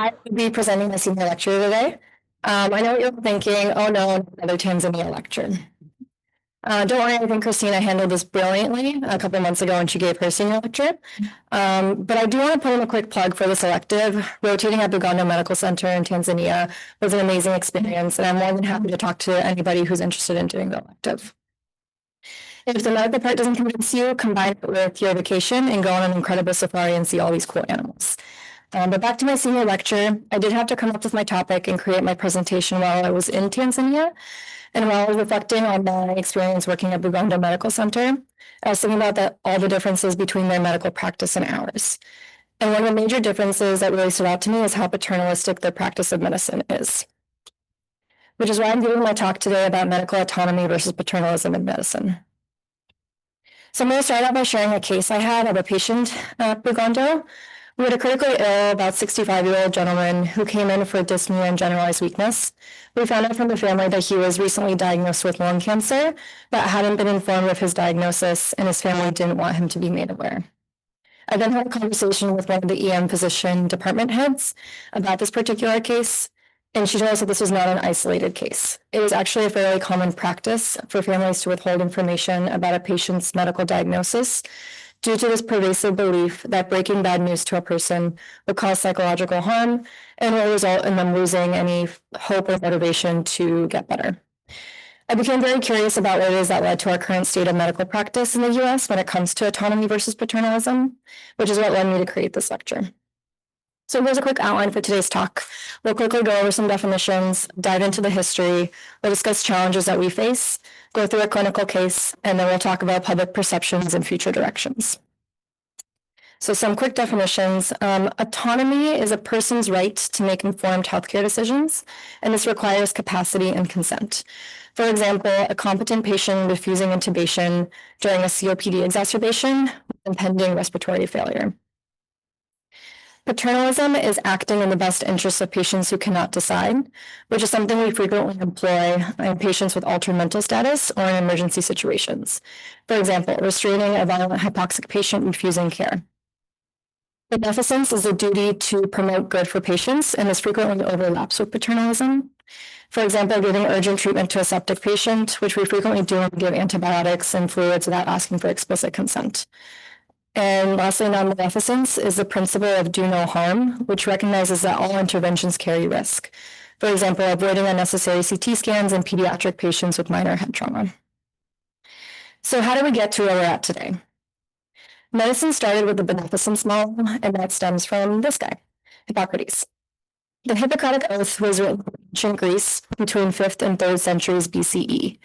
I will be presenting my senior lecture today. I know what you're thinking, oh no, another Tanzania lecture. Don't worry, I think Christina handled this brilliantly a couple months ago when she gave her senior lecture. But I do want to put in a quick plug for this elective. Rotating at Bugando Medical Center in Tanzania was an amazing experience, and I'm more than happy to talk to anybody who's interested in doing the elective. If the medical part doesn't convince you, combine it with your vacation and go on an incredible safari and see all these cool animals. But back to my senior lecture, I did have to come up with my topic and create my presentation while I was in Tanzania. And while I was reflecting on my experience working at Bugando Medical Center, I was thinking about all the differences between their medical practice and ours. And one of the major differences that really stood out to me is how paternalistic their practice of medicine is. Which is why I'm giving my talk today about medical autonomy versus paternalism in medicine. So I'm going to start out by sharing a case I had of a patient at Bugando. We had a critically ill, about 65-year-old gentleman who came in for dyspnea and generalized weakness. We found out from the family that he was recently diagnosed with lung cancer, but hadn't been informed of his diagnosis, and his family didn't want him to be made aware. I then had a conversation with one of the EM physician department heads about this particular case, and she told us that this was not an isolated case. It was actually a fairly common practice for families to withhold information about a patient's medical diagnosis due to this pervasive belief that breaking bad news to a person would cause psychological harm and will result in them losing any hope or motivation to get better. I became very curious about what it is that led to our current state of medical practice in the US when it comes to autonomy versus paternalism, which is what led me to create this lecture. So here's a quick outline for today's talk. We'll quickly go over some definitions, dive into the history, we'll discuss challenges that we face, go through a clinical case, and then we'll talk about public perceptions and future directions. So some quick definitions. Autonomy is a person's right to make informed healthcare decisions, and this requires capacity and consent. For example, a competent patient refusing intubation during a COPD exacerbation with impending respiratory failure. Paternalism is acting in the best interests of patients who cannot decide, which is something we frequently employ in patients with altered mental status or in emergency situations. For example, restraining a violent hypoxic patient refusing care. Beneficence is a duty to promote good for patients, and this frequently overlaps with paternalism. For example, giving urgent treatment to a septic patient, which we frequently do when we give antibiotics and fluids without asking for explicit consent. And lastly, non-maleficence is the principle of do no harm, which recognizes that all interventions carry risk. For example, avoiding unnecessary CT scans in pediatric patients with minor head trauma. So how do we get to where we're at today? Medicine started with the beneficence model, and that stems from this guy, Hippocrates. The Hippocratic Oath was written in ancient Greece between 5th and 3rd centuries BCE.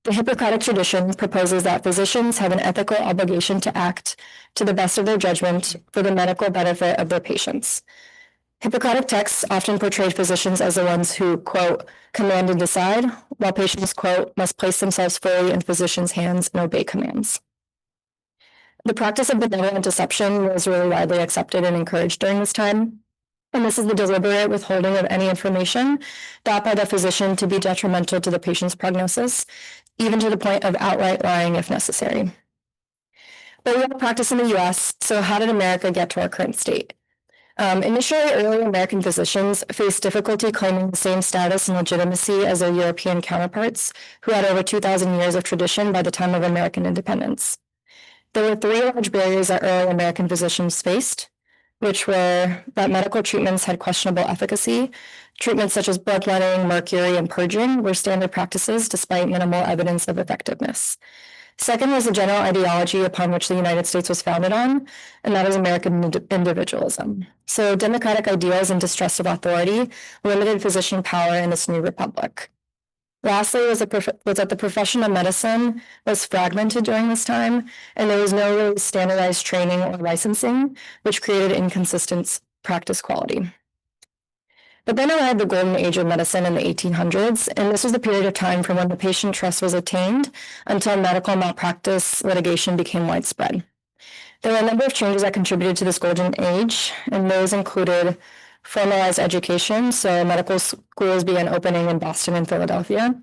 The Hippocratic tradition proposes that physicians have an ethical obligation to act to the best of their judgment for the medical benefit of their patients. Hippocratic texts often portrayed physicians as the ones who, quote, command and decide, while patients, quote, must place themselves fully in physicians' hands and obey commands. The practice of benevolent deception was really widely accepted and encouraged during this time. And this is the deliberate withholding of any information thought by the physician to be detrimental to the patient's prognosis, even to the point of outright lying if necessary. But we have a practice in the US, so how did America get to our current state? Initially, early American physicians faced difficulty claiming the same status and legitimacy as their European counterparts, who had over 2,000 years of tradition by the time of American independence. There were 3 large barriers that early American physicians faced, which were that medical treatments had questionable efficacy. Treatments such as bloodletting, mercury, and purging were standard practices despite minimal evidence of effectiveness. Second was the general ideology upon which the United States was founded on, and that is American individualism. So democratic ideals and distrust of authority limited physician power in this new republic. Lastly, was that the profession of medicine was fragmented during this time, and there was no really standardized training or licensing, which created inconsistent practice quality. But then arrived the golden age of medicine in the 1800s, and this was the period of time from when the patient trust was attained until medical malpractice litigation became widespread. There were a number of changes that contributed to this golden age, and those included formalized education, so medical schools began opening in Boston and Philadelphia.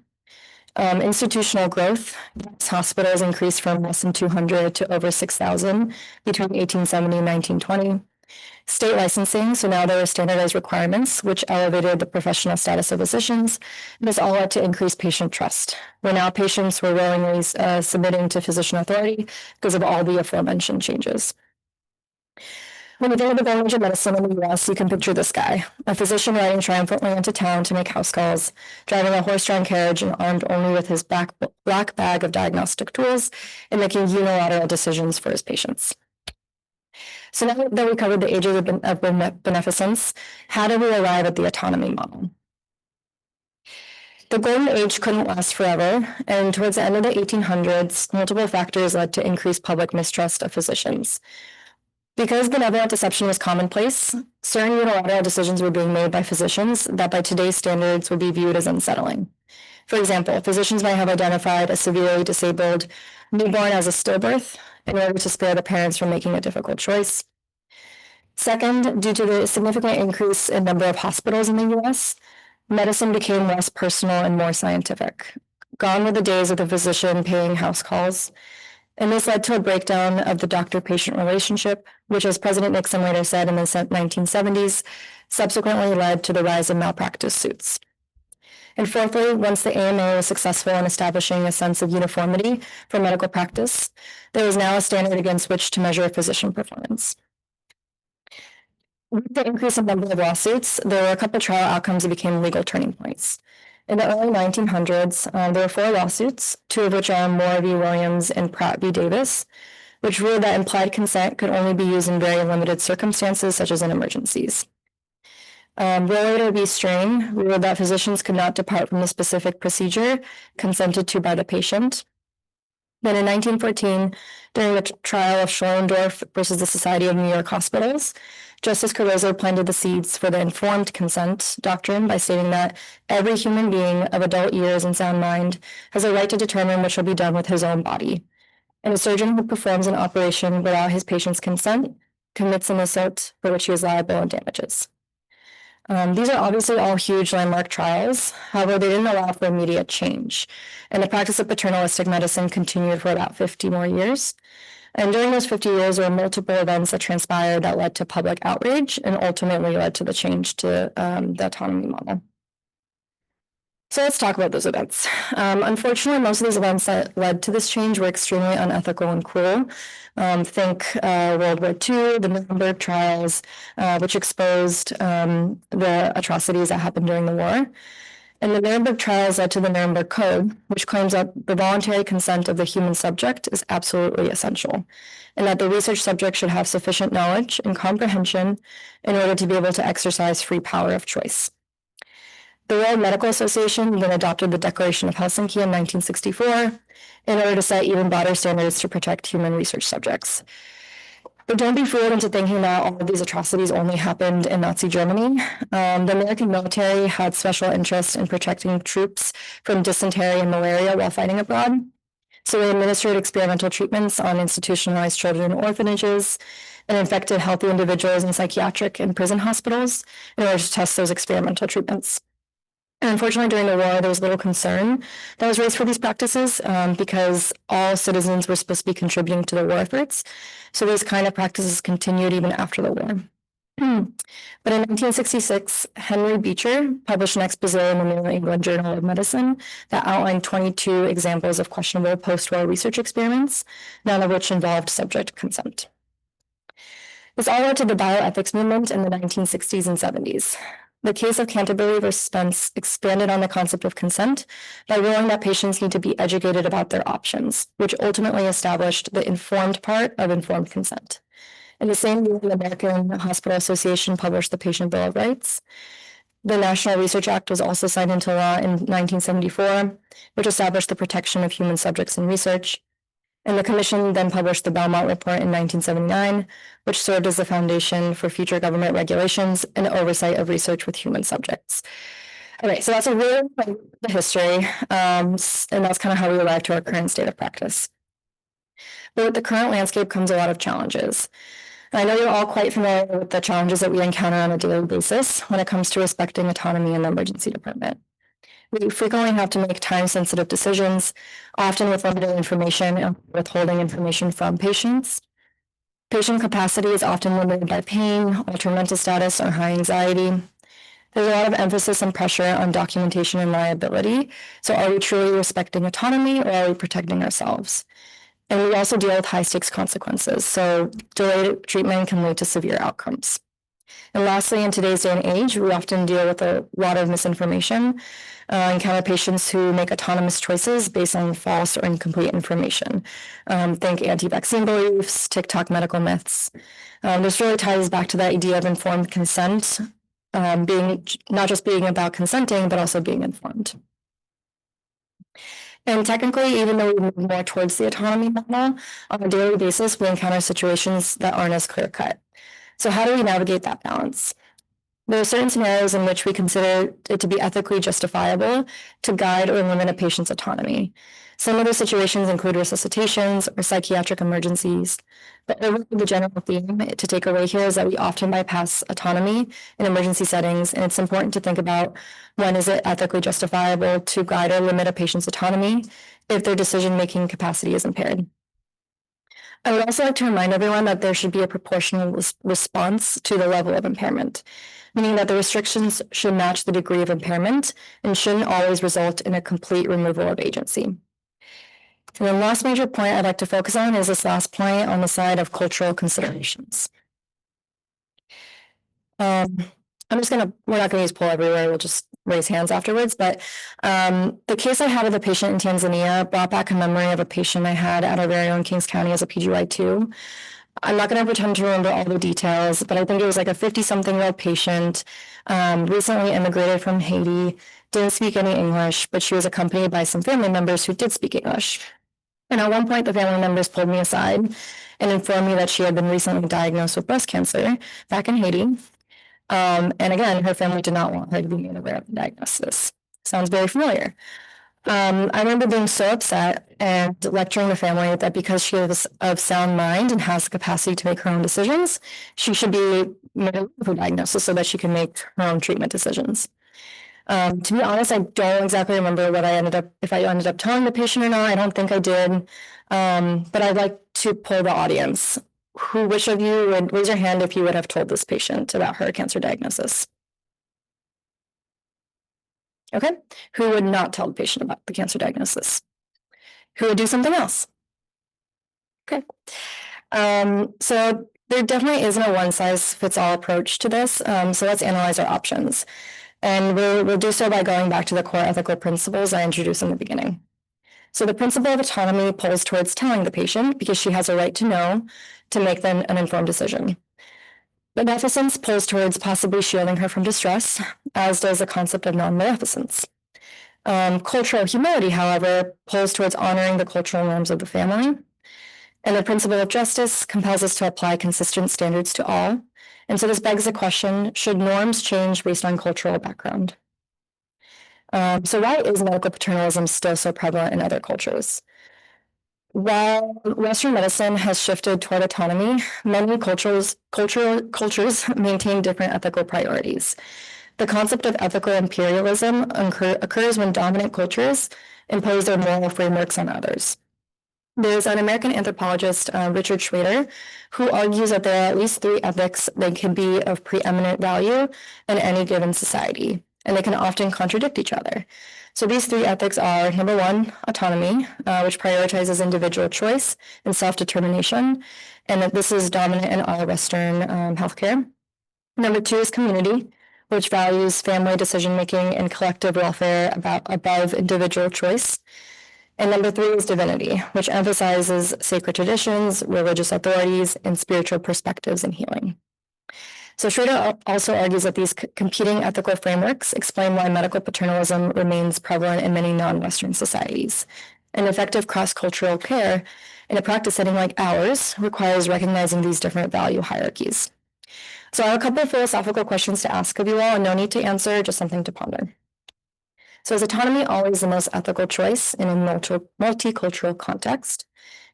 Institutional growth, hospitals increased from less than 200 to over 6,000 between 1870 and 1920. State licensing, so now there were standardized requirements, which elevated the professional status of physicians. This all led to increased patient trust, where now patients were willingly submitting to physician authority because of all the aforementioned changes. When you think of the golden age of medicine in the US, you can picture this guy, a physician riding triumphantly into town to make house calls, driving a horse-drawn carriage and armed only with his black bag of diagnostic tools, and making unilateral decisions for his patients. So now that we covered the ages of beneficence, how did we arrive at the autonomy model? The golden age couldn't last forever, and towards the end of the 1800s, multiple factors led to increased public mistrust of physicians. Because benevolent deception was commonplace, certain unilateral decisions were being made by physicians that by today's standards would be viewed as unsettling. For example, physicians might have identified a severely disabled newborn as a stillbirth in order to spare the parents from making a difficult choice. Second, due to the significant increase in number of hospitals in the US, medicine became less personal and more scientific. Gone were the days of the physician paying house calls. And this led to a breakdown of the doctor-patient relationship, which, as President Nixon later said in the 1970s, subsequently led to the rise of malpractice suits. And fourthly, once the AMA was successful in establishing a sense of uniformity for medical practice, there was now a standard against which to measure physician performance. With the increase in number of lawsuits, there were a couple trial outcomes that became legal turning points. In the early 1900s, there were 4 lawsuits, 2 of which are Moore v. Williams and Pratt v. Davis, which ruled that implied consent could only be used in very limited circumstances, such as in emergencies. Rollator v. Strain ruled that physicians could not depart from the specific procedure consented to by the patient. Then in 1914, during the trial of Schlendorf versus the Society of New York Hospitals, Justice Cardozo planted the seeds for the informed consent doctrine by stating that every human being of adult years and sound mind has a right to determine what shall be done with his own body. And a surgeon who performs an operation without his patient's consent commits an assault for which he is liable in damages. These are obviously all huge landmark trials. However, they didn't allow for immediate change. And the practice of paternalistic medicine continued for about 50 more years. And during those 50 years, there were multiple events that transpired that led to public outrage and ultimately led to the change to the autonomy model. So let's talk about those events. Unfortunately, most of these events that led to this change were extremely unethical and cruel. Think World War II, the Nuremberg trials, which exposed the atrocities that happened during the war. And the Nuremberg trials led to the Nuremberg Code, which claims that the voluntary consent of the human subject is absolutely essential, and that the research subject should have sufficient knowledge and comprehension in order to be able to exercise free power of choice. The World Medical Association then adopted the Declaration of Helsinki in 1964 in order to set even broader standards to protect human research subjects. But don't be fooled into thinking that all of these atrocities only happened in Nazi Germany. The American military had special interest in protecting troops from dysentery and malaria while fighting abroad. So they administered experimental treatments on institutionalized children in orphanages and infected healthy individuals in psychiatric and prison hospitals in order to test those experimental treatments. And unfortunately, during the war, there was little concern that was raised for these practices because all citizens were supposed to be contributing to the war efforts. So these kind of practices continued even after the war. But in 1966, Henry Beecher published an expose in the New England Journal of Medicine that outlined 22 examples of questionable post-war research experiments, none of which involved subject consent. This all led to the bioethics movement in the 1960s and 70s. The case of Canterbury versus Spence expanded on the concept of consent by ruling that patients need to be educated about their options, which ultimately established the informed part of informed consent. In the same year, the American Hospital Association published the Patient Bill of Rights. The National Research Act was also signed into law in 1974, which established the protection of human subjects in research. And the Commission then published the Belmont Report in 1979, which served as the foundation for future government regulations and oversight of research with human subjects. Okay, so that's a really the history, and that's kind of how we arrived to our current state of practice. But with the current landscape comes a lot of challenges. And I know you're all quite familiar with the challenges that we encounter on a daily basis when it comes to respecting autonomy in the emergency department. We frequently have to make time-sensitive decisions, often with limited information and withholding information from patients. Patient capacity is often limited by pain, altered mental status, or high anxiety. There's a lot of emphasis and pressure on documentation and liability. So are we truly respecting autonomy, or are we protecting ourselves? And we also deal with high stakes consequences. So delayed treatment can lead to severe outcomes. And lastly, in today's day and age, we often deal with a lot of misinformation, encounter patients who make autonomous choices based on false or incomplete information. Think anti-vaccine beliefs, TikTok medical myths. This really ties back to that idea of informed consent, being not just being about consenting, but also being informed. And technically, even though we move more towards the autonomy model, on a daily basis, we encounter situations that aren't as clear-cut. So how do we navigate that balance? There are certain scenarios in which we consider it to be ethically justifiable to guide or limit a patient's autonomy. Some of the situations include resuscitations or psychiatric emergencies. But the general theme to take away here is that we often bypass autonomy in emergency settings, and it's important to think about when is it ethically justifiable to guide or limit a patient's autonomy if their decision-making capacity is impaired. I would also like to remind everyone that there should be a proportional response to the level of impairment, meaning that the restrictions should match the degree of impairment and shouldn't always result in a complete removal of agency. And the last major point I'd like to focus on is this last point on the side of cultural considerations. We're not gonna use poll everywhere, we'll just raise hands afterwards, but the case I had of a patient in Tanzania brought back a memory of a patient I had at our very own Kings County as a PGY2. I'm not gonna pretend to remember all the details, but I think it was like a 50-something-year-old patient, recently immigrated from Haiti, didn't speak any English, but she was accompanied by some family members who did speak English. And at one point, the family members pulled me aside and informed me that she had been recently diagnosed with breast cancer back in Haiti. And again, her family did not want her to be made aware of the diagnosis. Sounds very familiar. I remember being so upset and lecturing the family that because she is of sound mind and has the capacity to make her own decisions, she should be made aware of her diagnosis so that she can make her own treatment decisions. To be honest, I don't exactly remember if I ended up telling the patient or not. I don't think I did. But I'd like to poll the audience. Which of you would raise your hand if you would have told this patient about her cancer diagnosis? Okay. Who would not tell the patient about the cancer diagnosis? Who would do something else? Okay. So there definitely isn't a one-size-fits-all approach to this. So let's analyze our options. And we'll do so by going back to the core ethical principles I introduced in the beginning. So the principle of autonomy pulls towards telling the patient because she has a right to know to make then an informed decision. Beneficence pulls towards possibly shielding her from distress, as does the concept of non-maleficence. Cultural humility, however, pulls towards honoring the cultural norms of the family. And the principle of justice compels us to apply consistent standards to all. And so this begs the question, should norms change based on cultural background? So why is medical paternalism still so prevalent in other cultures? While Western medicine has shifted toward autonomy, many cultures maintain different ethical priorities. The concept of ethical imperialism occurs when dominant cultures impose their moral frameworks on others. There's an American anthropologist, Richard Schrader, who argues that there are at least 3 ethics that can be of preeminent value in any given society, and they can often contradict each other. So these 3 ethics are, number 1, autonomy, which prioritizes individual choice and self-determination, and that this is dominant in all Western healthcare. Number 2 is community, which values family decision-making and collective welfare above individual choice. And number 3 is divinity, which emphasizes sacred traditions, religious authorities, and spiritual perspectives in healing. So Schrader also argues that these competing ethical frameworks explain why medical paternalism remains prevalent in many non-Western societies. And effective cross-cultural care in a practice setting like ours requires recognizing these different value hierarchies. So I have a couple of philosophical questions to ask of you all, and no need to answer, just something to ponder. So is autonomy always the most ethical choice in a multicultural context?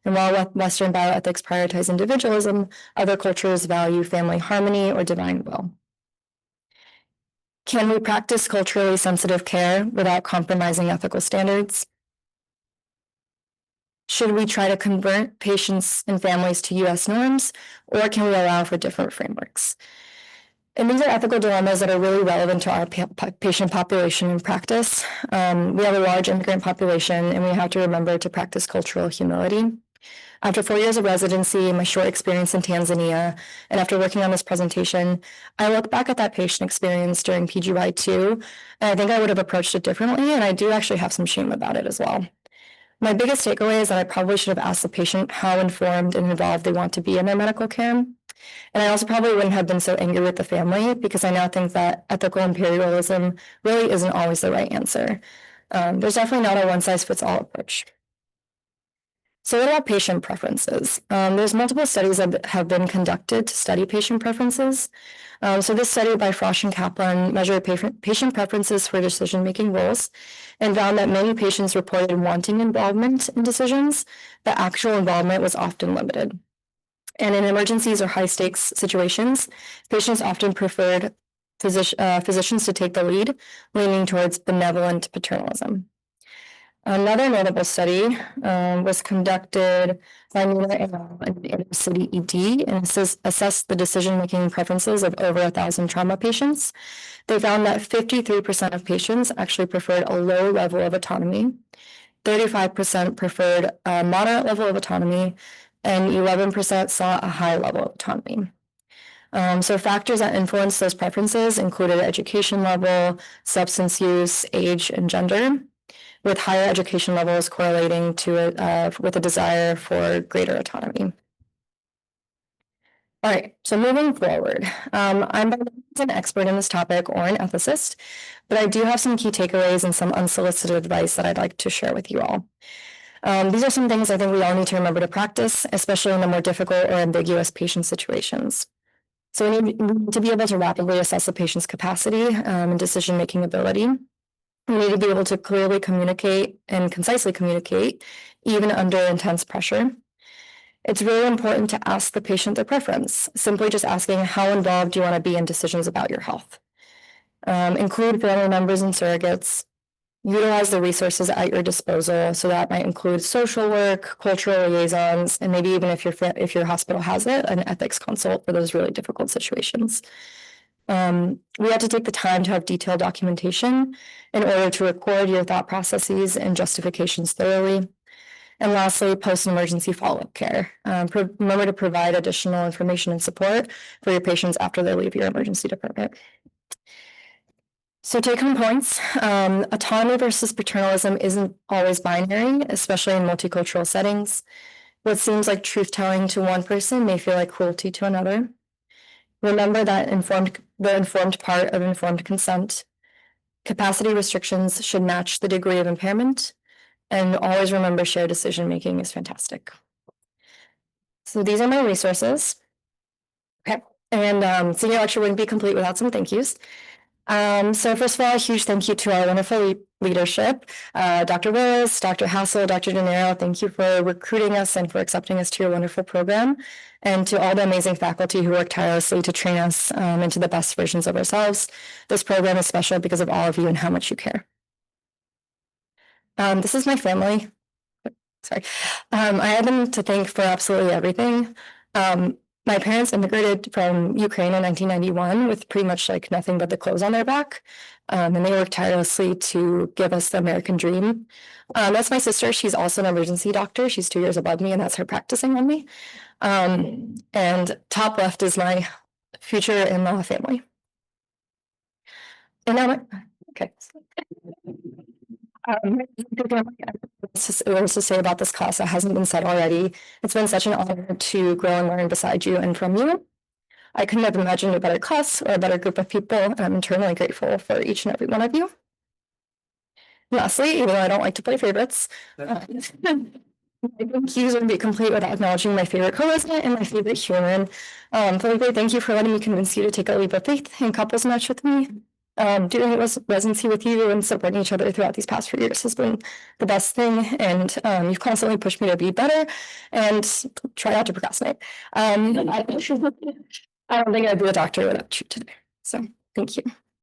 And while Western bioethics prioritize individualism, other cultures value family harmony or divine will. Can we practice culturally sensitive care without compromising ethical standards? Should we try to convert patients and families to US norms, or can we allow for different frameworks? And these are ethical dilemmas that are really relevant to our patient population in practice. We have a large immigrant population, and we have to remember to practice cultural humility. After 4 years of residency, my short experience in Tanzania, and after working on this presentation, I look back at that patient experience during PGY2, and I think I would have approached it differently, and I do actually have some shame about it as well. My biggest takeaway is that I probably should have asked the patient how informed and involved they want to be in their medical care. And I also probably wouldn't have been so angry with the family, because I now think that ethical imperialism really isn't always the right answer. There's definitely not a one-size-fits-all approach. So what about patient preferences? There's multiple studies that have been conducted to study patient preferences. So this study by Frosch and Kaplan measured patient preferences for decision-making roles and found that many patients reported wanting involvement in decisions, but actual involvement was often limited. And in emergencies or high-stakes situations, patients often preferred physicians to take the lead, leaning towards benevolent paternalism. Another notable study was conducted by Nina and Inner City ED, and assessed the decision-making preferences of over 1,000 trauma patients. They found that 53% of patients actually preferred a low level of autonomy, 35% preferred a moderate level of autonomy, and 11% saw a high level of autonomy. So factors that influence those preferences included education level, substance use, age, and gender, with higher education levels correlating to with a desire for greater autonomy. All right, so moving forward, I'm not an expert in this topic or an ethicist, but I do have some key takeaways and some unsolicited advice that I'd like to share with you all. These are some things I think we all need to remember to practice, especially in the more difficult or ambiguous patient situations. So we need to be able to rapidly assess a patient's capacity and decision-making ability. We need to be able to clearly communicate and concisely communicate, even under intense pressure. It's really important to ask the patient their preference, simply just asking how involved do you want to be in decisions about your health. Include family members and surrogates. Utilize the resources at your disposal. So that might include social work, cultural liaisons, and maybe even if your hospital has it, an ethics consult for those really difficult situations. We have to take the time to have detailed documentation in order to record your thought processes and justifications thoroughly. And lastly, post-emergency follow-up care. Remember to provide additional information and support for your patients after they leave your emergency department. So take-home points. Autonomy versus paternalism isn't always binary, especially in multicultural settings. What seems like truth-telling to one person may feel like cruelty to another. Remember that the informed part of informed consent. Capacity restrictions should match the degree of impairment. And always remember, shared decision-making is fantastic. So these are my resources. Okay, and senior lecture wouldn't be complete without some thank yous. So first of all, a huge thank you to our wonderful leadership, Dr. Willis, Dr. Hassel, Dr. De Niro. Thank you for recruiting us and for accepting us to your wonderful program, and to all the amazing faculty who work tirelessly to train us into the best versions of ourselves. This program is special because of all of you and how much you care. This is my family. Sorry. I have them to thank for absolutely everything. My parents immigrated from Ukraine in 1991 with pretty much like nothing but the clothes on their back. And they worked tirelessly to give us the American dream. That's my sister. She's also an emergency doctor. She's 2 years above me, and that's her practicing on me. And top left is my future in-law family. And now, okay. Words to say about this class that hasn't been said already. It's been such an honor to grow and learn beside you and from you. I couldn't have imagined a better class or a better group of people, and I'm eternally grateful for each and every one of you. Lastly, even though I don't like to play favorites, my thank yous wouldn't be complete without acknowledging my favorite co-resident and my favorite human. Felipe, thank you for letting me convince you to take a leap of faith and couples match with me. Doing residency with you and supporting each other throughout these past 4 years has been the best thing, and you've constantly pushed me to be better and try not to procrastinate. I don't think I'd be a doctor without you today, so thank you.